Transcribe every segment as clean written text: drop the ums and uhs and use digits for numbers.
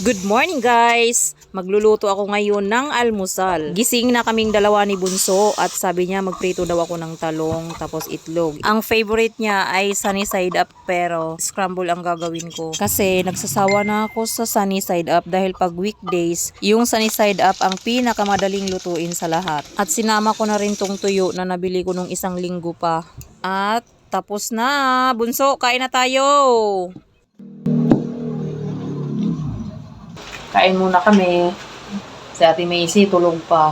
Good morning guys! Magluluto ako ngayon ng almusal. Gising na kaming dalawa ni Bunso at sabi niya magprito daw ako ng talong tapos itlog. Ang favorite niya ay sunny side up pero scramble ang gagawin ko. Kasi nagsasawa na ako sa sunny side up dahil pag weekdays, yung sunny side up ang pinakamadaling lutuin sa lahat. At sinama ko na rin tong tuyo na nabili ko nung isang linggo pa. At tapos na! Bunso, kain na tayo! Kain muna kami. Si Ate Macy tulog pa.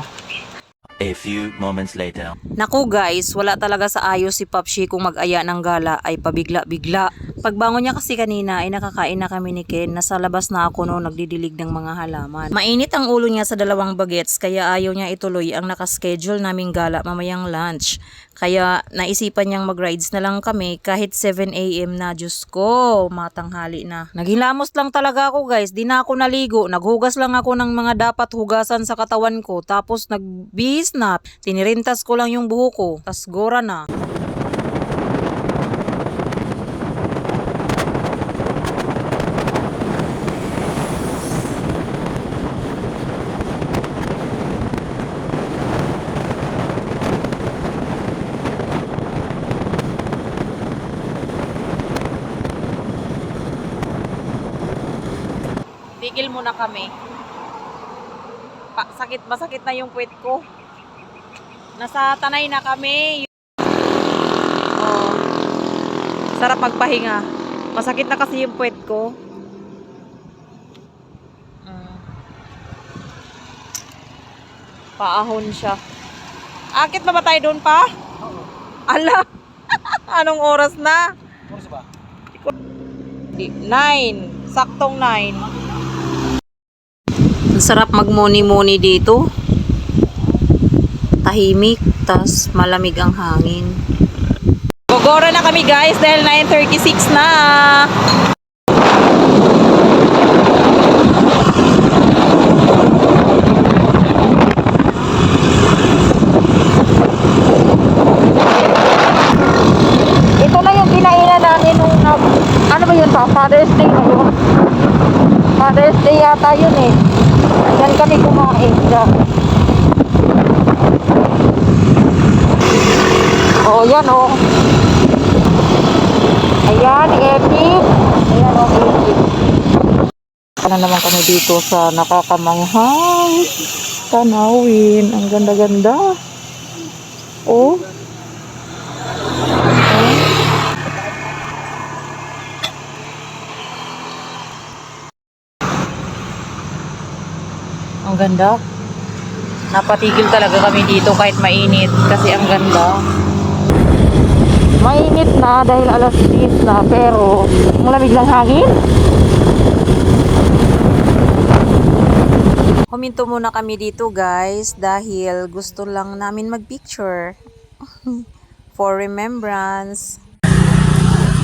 A few moments later. Naku guys, wala talaga sa ayos si Papshi kung mag-aya ng gala ay pabigla-bigla. Pagbangon niya kasi kanina ay nakakain na kami ni Ken. Nasa labas na ako noon nagdidilig ng mga halaman. Mainit ang ulo niya sa dalawang bagets kaya ayaw niya ituloy ang nakaschedule naming gala mamayang lunch. Kaya naisipan niyang mag-rides na lang kami kahit 7 AM na. Diyos ko, matanghali na. Naghilamos lang talaga ako guys, di na ako naligo. Naghugas lang ako ng mga dapat hugasan sa katawan ko. Tapos nagbihis na, tinirintas ko lang yung buho ko. Tas gora na. Tigil muna kami. Masakit na yung puwet ko. Nasa Tanay na kami. Oh. Sarap magpahinga. Masakit na kasi yung puwet ko. Paahon siya. Akit ba tayo doon pa? Oo. Ala. Anong oras na? Oras ba? 9. Saktong 9. Ang sarap magmuni-muni dito. Tahimik, tas malamig ang hangin. Gogora na kami guys dahil 9:36 na. Ito na yung kinainan namin nung ano ba yun pa? Father's Day na yun. Father's Day yata yun eh. Yan kami kumain dyan. Oh, yan oh. Ayan, epic. Ayan oh, epic. Ano naman kami dito sa nakakamanghang tanawin. Ang ganda-ganda. Oh. Ang ganda. Napatigil talaga kami dito kahit mainit kasi ang ganda. Mainit na dahil alas 10 na pero malamig lang hangin. Huminto muna kami dito guys dahil gusto lang namin magpicture for remembrance.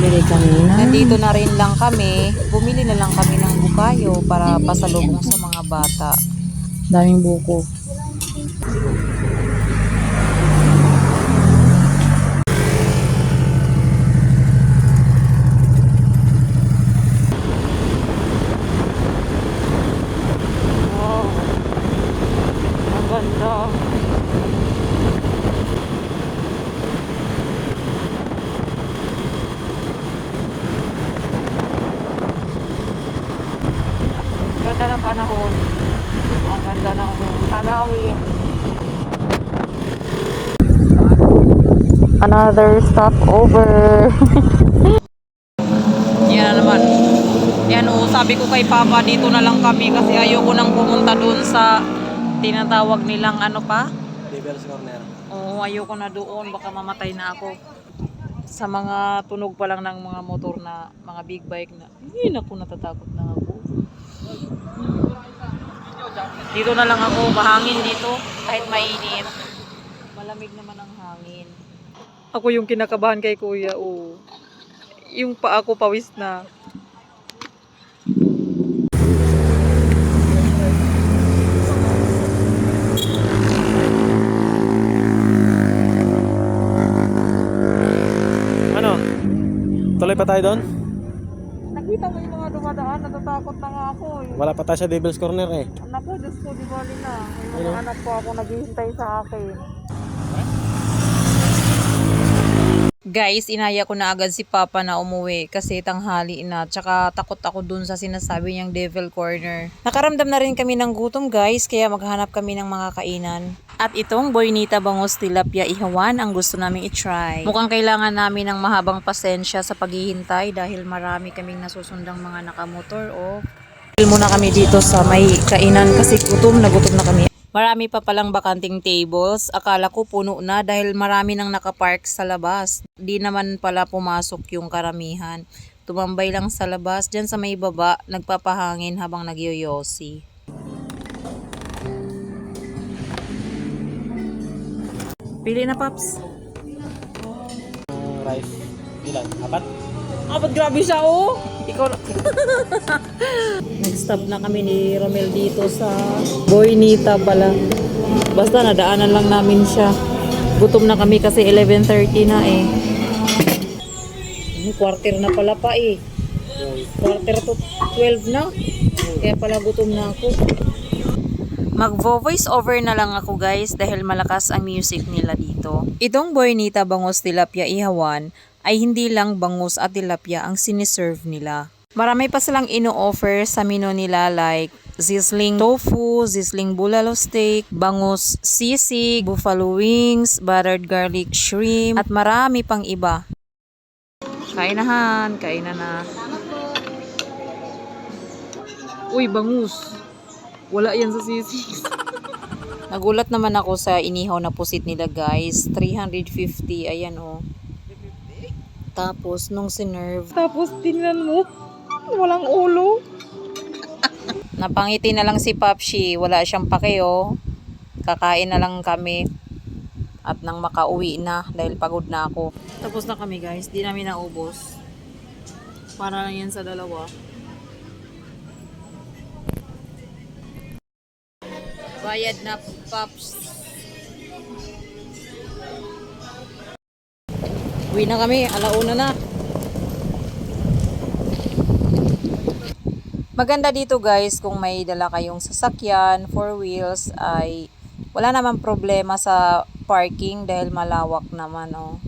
Nandito na rin lang kami. Bumili na lang kami ng bukayo para pasalubong sa mga bata. Daming buko. Wow. Ang ganda. Ganda ng panahon. Ang ganda ng tanawin. Another stopover. Yan na naman. Yan o, sabi ko kay Papa dito na lang kami kasi ayoko nang pumunta doon sa tinatawag nilang ano pa? Devil's Corner. Oo, ayoko na doon. Baka mamatay na ako. Sa mga tunog pa lang ng mga motor na mga big bike na. Hindi na ako natatakot na ako. Dito na lang ako, mahangin dito kahit mainit. Malamig naman ang hangin. Ako yung kinakabahan kay Kuya, oh. Yung paa ko pawis na. Ano? Tuloy pa tayo doon? Nakita mo yung mga dumadaan, natatakot Natatakot na nga ako eh. Wala pa tayo sa Devil's Corner eh. Anak ko, Diyos ko, di bali na. May mga anak po ako naghihintay sa akin. Guys, inaya ko na agad si Papa na umuwi kasi tanghali na. Tsaka takot ako dun sa sinasabi niyang Devil Corner. Nakaramdam na rin kami ng gutom guys, kaya maghanap kami ng mga kainan. At itong Boynita Bangus Tilapia Ihawan ang gusto naming i-try. Mukhang kailangan namin ng mahabang pasensya sa paghihintay dahil marami kaming nasusundang mga nakamotor o muna kami dito sa may kainan kasi gutom na kami. Marami pa palang bakanting tables. Akala ko puno na dahil marami nang nakapark sa labas. Di naman pala pumasok yung karamihan. Tumambay lang sa labas. Diyan sa may baba, nagpapahangin habang nagyoyosi. Pili na, Paps. Rice. Ilan? 4? Ba't grabe siya, oh! Ikaw na. Nag-stop na kami ni Romel dito sa Boynita pala. Basta nadaanan lang namin siya. Gutom na kami kasi 11:30 na eh. Quarter na pala pa eh. Quarter to 12 na. Kaya pala gutom na ako. Mag-voice over na lang ako guys dahil malakas ang music nila dito. Itong Boynita Bangus Tilapia Ihawan ay hindi lang bangus at tilapia ang siniserve nila. Marami pa silang ino-offer sa menu nila like sizzling tofu, sizzling bulalo steak, bangus sisig, buffalo wings, buttered garlic shrimp, at marami pang iba. Kainahan, kainan na. Uy, bangus. Wala yan sa sisig. Nagulat naman ako sa inihaw na pusit nila guys. 350, ayan oh. Tapos, nung sinerve. Tapos, tingnan mo. Walang ulo. Napangiti na lang si Papshi. Wala siyang pake, oh. Kakain na lang kami. At nang makauwi na dahil pagod na ako. Tapos na kami, guys. Di namin naubos. Para lang yan sa dalawa. Bayad na, Paps. Uwi na kami, alauna na. Maganda dito guys kung may dala kayong sasakyan, 4 wheels ay wala namang problema sa parking dahil malawak naman oh.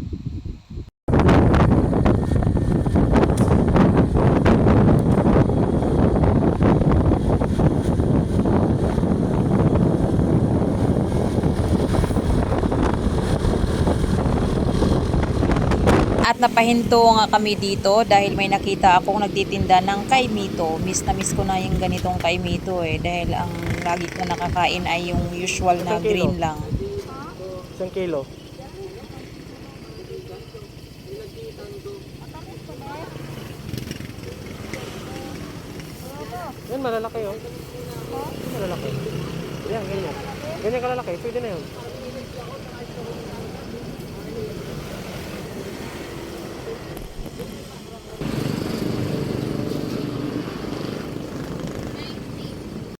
At napahinto nga kami dito dahil may nakita akong nagtitinda ng kaimito. Miss na miss ko na yung ganitong kaimito eh. Dahil ang lagi ko nakakain ay yung usual na green lang. 1 kilo. Yan, malalaki oh. Malalaki. Yan, ganyan. Ganyan kalalaki. Pwede na yun.